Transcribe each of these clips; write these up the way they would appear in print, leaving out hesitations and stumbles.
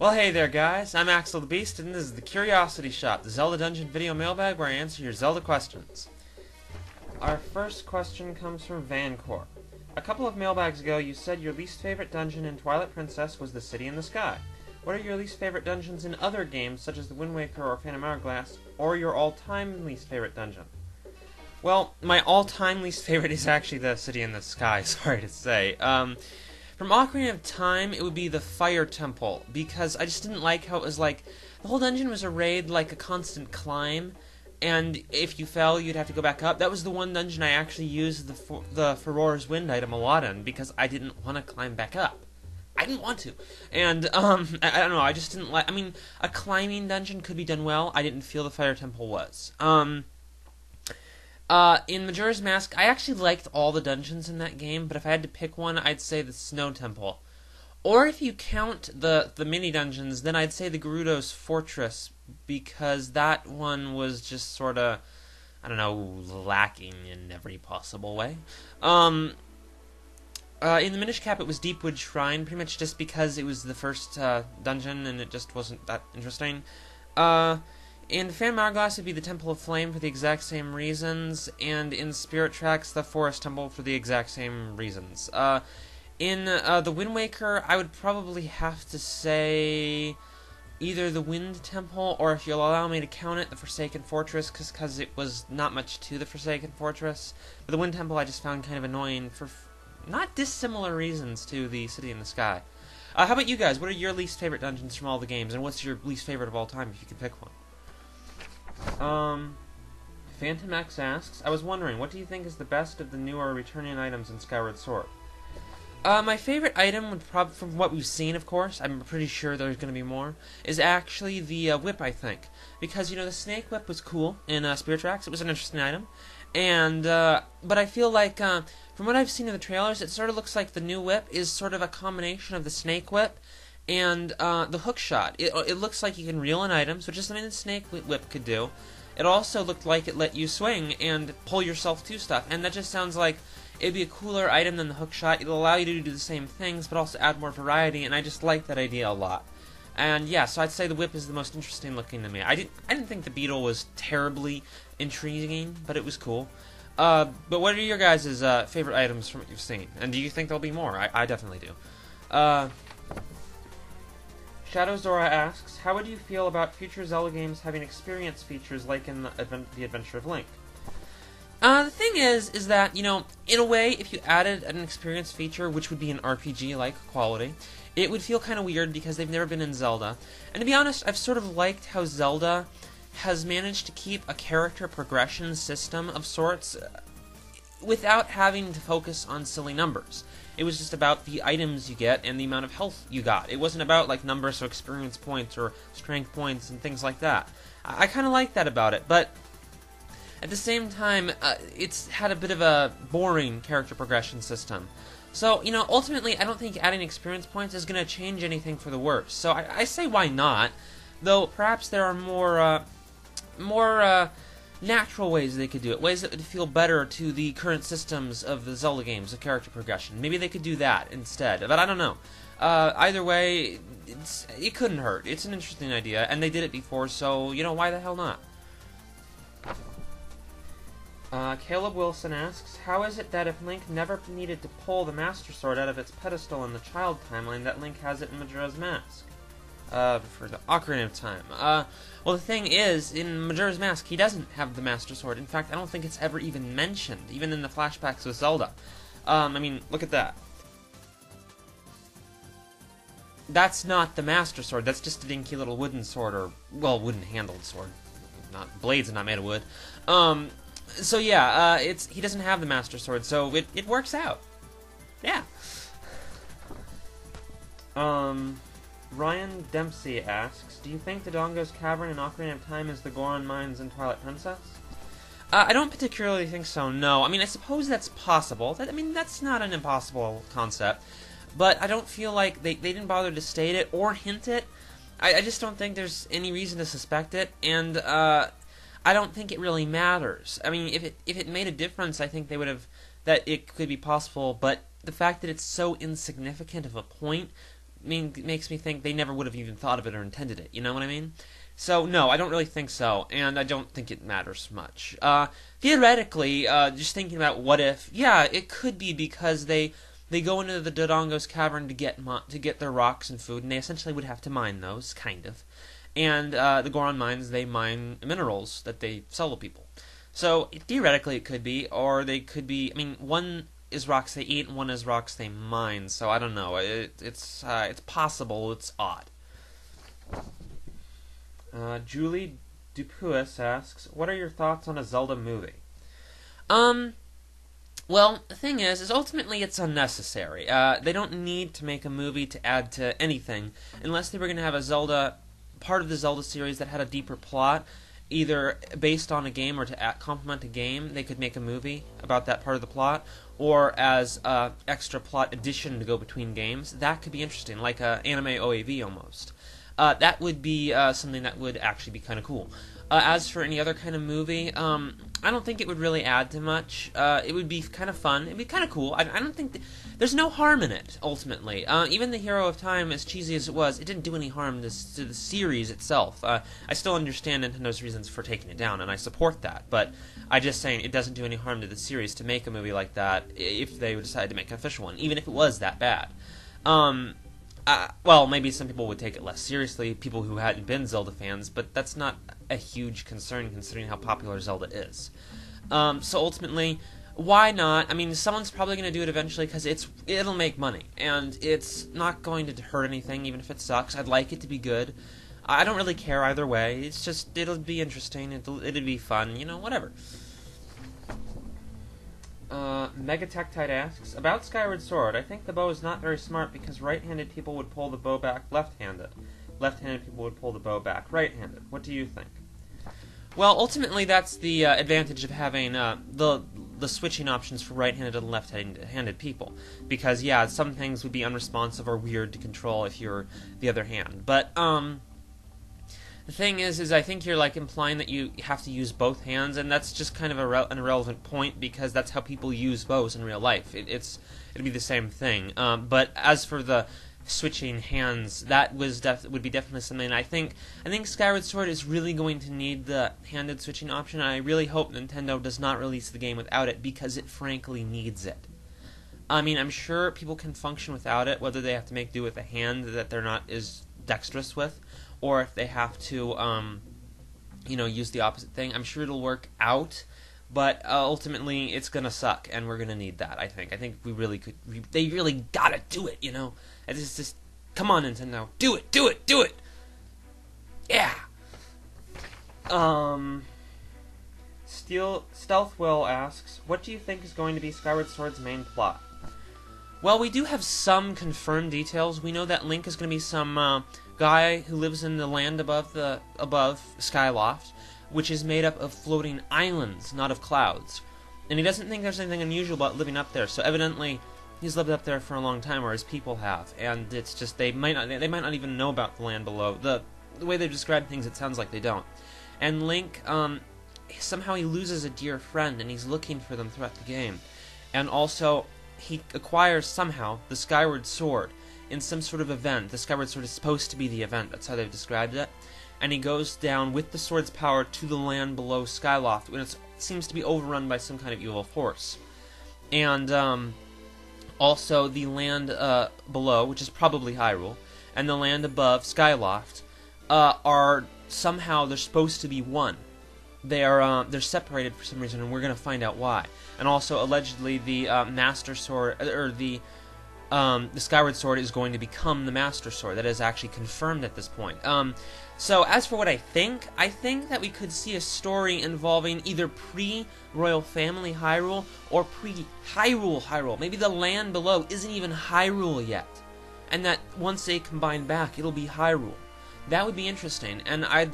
Well, hey there, guys. I'm Axel the Beast, and this is the Curiosity Shop, the Zelda Dungeon video mailbag where I answer your Zelda questions. Our first question comes from Vancor. A couple of mailbags ago, you said your least favorite dungeon in Twilight Princess was the City in the Sky. What are your least favorite dungeons in other games, such as the Wind Waker or Phantom Hourglass, or your all-time least favorite dungeon? Well, my all-time least favorite is actually the City in the Sky, sorry to say. From Ocarina of Time, it would be the Fire Temple, because I just didn't like how it was like, the whole dungeon was arrayed like a constant climb, and if you fell, you'd have to go back up. That was the one dungeon I actually used the Furore's Wind item a lot in, because I didn't want to climb back up. I didn't want to. And, I don't know, I just didn't like, I mean, a climbing dungeon could be done well. I didn't feel the Fire Temple was. In Majora's Mask, I actually liked all the dungeons in that game, but if I had to pick one, I'd say the Snow Temple. Or if you count the mini-dungeons, then I'd say the Gerudo's Fortress, because that one was just sorta, I don't know, lacking in every possible way. In the Minish Cap, it was Deepwood Shrine, pretty much just because it was the first dungeon, and it just wasn't that interesting. In Phantom Hourglass, it'd be the Temple of Flame for the exact same reasons, and in Spirit Tracks, the Forest Temple for the exact same reasons. In the Wind Waker, I would probably have to say either the Wind Temple, or if you'll allow me to count it, the Forsaken Fortress, because it was not much to the Forsaken Fortress. But the Wind Temple I just found kind of annoying for not dissimilar reasons to the City in the Sky. How about you guys? What are your least favorite dungeons from all the games, and what's your least favorite of all time, if you could pick one? Phantom X asks, I was wondering, what do you think is the best of the newer returning items in Skyward Sword? My favorite item, would probably, from what we've seen, of course, I'm pretty sure there's going to be more, is actually the whip, I think. Because, you know, the snake whip was cool in Spirit Tracks. It was an interesting item. And, but I feel like, from what I've seen in the trailers, it sort of looks like the new whip is sort of a combination of the snake whip and the hook shot. It looks like you can reel in items, which is something the snake whip could do. It also looked like it let you swing and pull yourself to stuff, and that just sounds like it'd be a cooler item than the hook shot. It'll allow you to do the same things, but also add more variety, and I just like that idea a lot. And yeah, so I'd say the whip is the most interesting looking to me. I didn't think the beetle was terribly intriguing, but it was cool. But what are your guys' favorite items from what you've seen? And do you think there'll be more? I definitely do. Shadow Zora asks, how would you feel about future Zelda games having experience features like in the Adventure of Link? The thing is that, you know, in a way, if you added an experience feature, which would be an RPG-like quality, it would feel kind of weird because they've never been in Zelda. And to be honest, I've sort of liked how Zelda has managed to keep a character progression system of sorts without having to focus on silly numbers. It was just about the items you get and the amount of health you got. It wasn't about like numbers of experience points or strength points and things like that. I kind of like that about it, but at the same time, it's had a bit of a boring character progression system. So, you know, ultimately, I don't think adding experience points is going to change anything for the worse. So I say why not, though perhaps there are more natural ways they could do it, ways that would feel better to the current systems of the Zelda games of character progression. Maybe they could do that instead, but I don't know. Either way, it couldn't hurt. It's an interesting idea, and they did it before, so, you know, why the hell not? Caleb Wilson asks, how is it that if Link never needed to pull the Master Sword out of its pedestal in the child timeline, that Link has it in Majora's Mask? For the Ocarina of Time. Well, the thing is, in Majora's Mask, he doesn't have the Master Sword. In fact, I don't think it's ever even mentioned, even in the flashbacks with Zelda. I mean, look at that. That's not the Master Sword, that's just a dinky little wooden sword, or, well, wooden-handled sword. Blades are not made of wood. So yeah, he doesn't have the Master Sword, so it works out. Yeah. Ryan Dempsey asks, do you think Dodongo's Cavern in Ocarina of Time is the Goron Mines in Twilight Princess? I don't particularly think so, no. I mean, I suppose that's possible. I mean, that's not an impossible concept. But I don't feel like they didn't bother to state it or hint it. I just don't think there's any reason to suspect it, and I don't think it really matters. I mean, if it made a difference, I think they would have, that it could be possible, but the fact that it's so insignificant of a point makes me think they never would have even thought of it or intended it. You know what I mean? So no, I don't really think so, and I don't think it matters much. Theoretically, just thinking about what if, yeah, it could be because they go into the Dodongo's cavern to get their rocks and food, and they essentially would have to mine those, kind of. And the Goron mines, they mine minerals that they sell to people. So theoretically, it could be, or they could be. I mean, one is rocks they eat, and one is rocks they mine. So I don't know. It's possible. It's odd. Julie Dupuis asks, "What are your thoughts on a Zelda movie?" Well, the thing is ultimately it's unnecessary. They don't need to make a movie to add to anything, unless they were going to have a Zelda, part of the Zelda series that had a deeper plot, either based on a game or to complement a game. They could make a movie about that part of the plot, or as extra plot addition to go between games. That could be interesting, like a anime OAV almost. That would be something that would actually be kind of cool. As for any other kind of movie, I don't think it would really add to much. It would be kind of fun. It'd be kind of cool. I don't think there's no harm in it, ultimately. Even the Hero of Time, as cheesy as it was, it didn't do any harm to the series itself. I still understand Nintendo's reasons for taking it down, and I support that. But I'm just saying it doesn't do any harm to the series to make a movie like that if they decide to make an official one, even if it was that bad. Well, maybe some people would take it less seriously, people who hadn't been Zelda fans, but that's not a huge concern considering how popular Zelda is. So ultimately, why not? I mean, someone's probably going to do it eventually because it'll make money, and it's not going to hurt anything, even if it sucks. I'd like it to be good. I don't really care either way. It's just, it'll be interesting, it'll be fun, whatever. Megatectite asks, about Skyward Sword, I think the bow is not very smart because right-handed people would pull the bow back left-handed. Left-handed people would pull the bow back right-handed. What do you think? Well, ultimately that's the advantage of having the switching options for right-handed and left-handed people. Because, yeah, some things would be unresponsive or weird to control if you're the other hand. But, the thing is I think you're implying that you have to use both hands, and that's just kind of an irrelevant point because that's how people use bows in real life. It'd be the same thing. But as for the switching hands, that would be definitely something. I think Skyward Sword is really going to need the handed switching option, and I really hope Nintendo does not release the game without it because it frankly needs it. I mean, I'm sure people can function without it, whether they have to make do with a hand that they're not as dexterous with, or if they have to, use the opposite thing. I'm sure it'll work out, but ultimately it's gonna suck, and we're gonna need that. I think we really could. They really gotta do it, It's just, come on, Nintendo, do it, yeah. Stealth Will asks, what do you think is going to be Skyward Sword's main plot? Well, we do have some confirmed details. We know that Link is going to be some guy who lives in the land above Skyloft, which is made up of floating islands, not of clouds. And he doesn't think there's anything unusual about living up there. So evidently, he's lived up there for a long time, or his people have. And it's just they might not even know about the land below. The way they describe things, it sounds like they don't. And Link, somehow he loses a dear friend, and he's looking for them throughout the game. And also, he acquires somehow the Skyward Sword in some sort of event. The Skyward Sword is supposed to be the event, that's how they've described it. And he goes down with the sword's power to the land below Skyloft when it seems to be overrun by some kind of evil force. And also the land below, which is probably Hyrule, and the land above Skyloft are somehow, they're supposed to be one. They're separated for some reason, and we're going to find out why. And also, allegedly, the Master Sword, or the Skyward Sword is going to become the Master Sword. That is actually confirmed at this point. So, as for what I think that we could see a story involving either pre-Royal Family Hyrule or pre-Hyrule. Maybe the land below isn't even Hyrule yet. And that once they combine back, it'll be Hyrule. That would be interesting, and I'd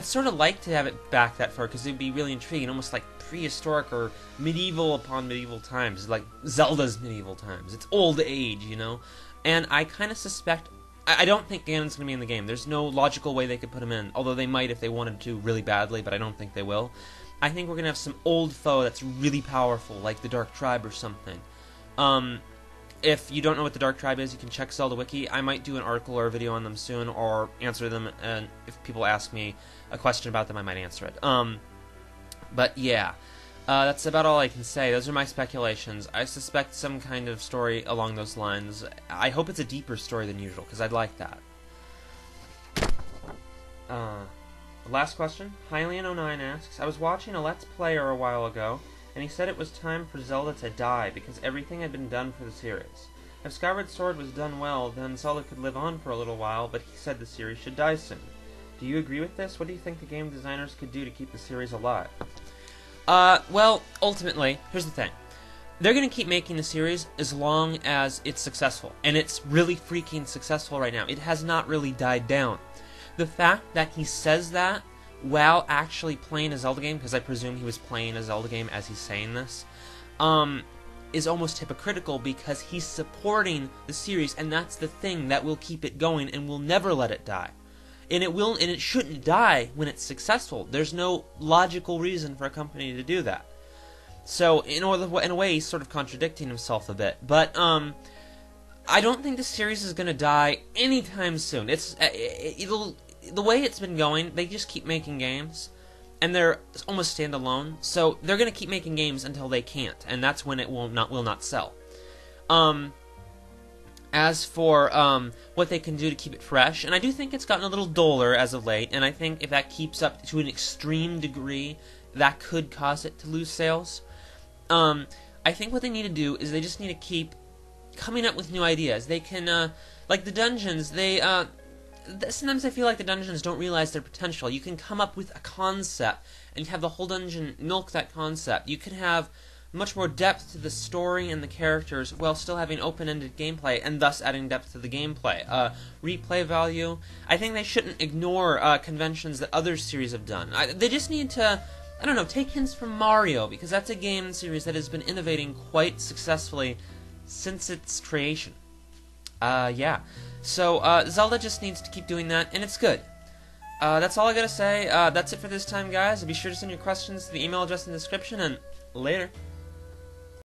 sort of like to have it back that far, because it'd be really intriguing, almost like prehistoric or medieval upon medieval times, like Zelda's medieval times. It's old age, And I kind of suspect, I don't think Ganon's going to be in the game. There's no logical way they could put him in, although they might if they wanted to really badly, but I don't think they will. I think we're going to have some old foe that's really powerful, like the Dark Tribe or something. if you don't know what the Dark Tribe is, you can check Zelda Wiki. I might do an article or a video on them soon, or answer them, and if people ask me a question about them, I might answer it. But yeah, that's about all I can say. Those are my speculations. I suspect some kind of story along those lines. I hope it's a deeper story than usual, because I'd like that. Last question. Hylian09 asks, I was watching a Let's Player a while ago, and he said it was time for Zelda to die, because everything had been done for the series. If Skyward Sword was done well, then Zelda could live on for a little while, but he said the series should die soon. Do you agree with this? What do you think the game designers could do to keep the series alive? Well, ultimately, here's the thing. They're going to keep making the series as long as it's successful, and it's really freaking successful right now. It has not really died down. The fact that he says that while actually playing a Zelda game, because I presume he was playing a Zelda game as he's saying this, is almost hypocritical, because he's supporting the series, and that's the thing that will keep it going and will never let it die. And it shouldn't die when it's successful. There's no logical reason for a company to do that. So in a way, he's sort of contradicting himself a bit. But I don't think the series is going to die anytime soon. The way it's been going, they just keep making games, and they're almost standalone. So they're going to keep making games until they can't, and that's when it will not sell. As for what they can do to keep it fresh, and I do think it's gotten a little duller as of late, and I think if that keeps up to an extreme degree, that could cause it to lose sales. I think what they need to do is they just need to keep coming up with new ideas. They can, like the dungeons, sometimes I feel like the dungeons don't realize their potential. You can come up with a concept and have the whole dungeon milk that concept. You can have much more depth to the story and the characters while still having open-ended gameplay, and thus adding depth to the gameplay. Replay value. I think they shouldn't ignore conventions that other series have done. They just need to, I don't know, take hints from Mario, because that's a game series that has been innovating quite successfully since its creation. Yeah. So, Zelda just needs to keep doing that, and it's good. That's all I gotta say. That's it for this time, guys. Be sure to send your questions to the email address in the description, and later.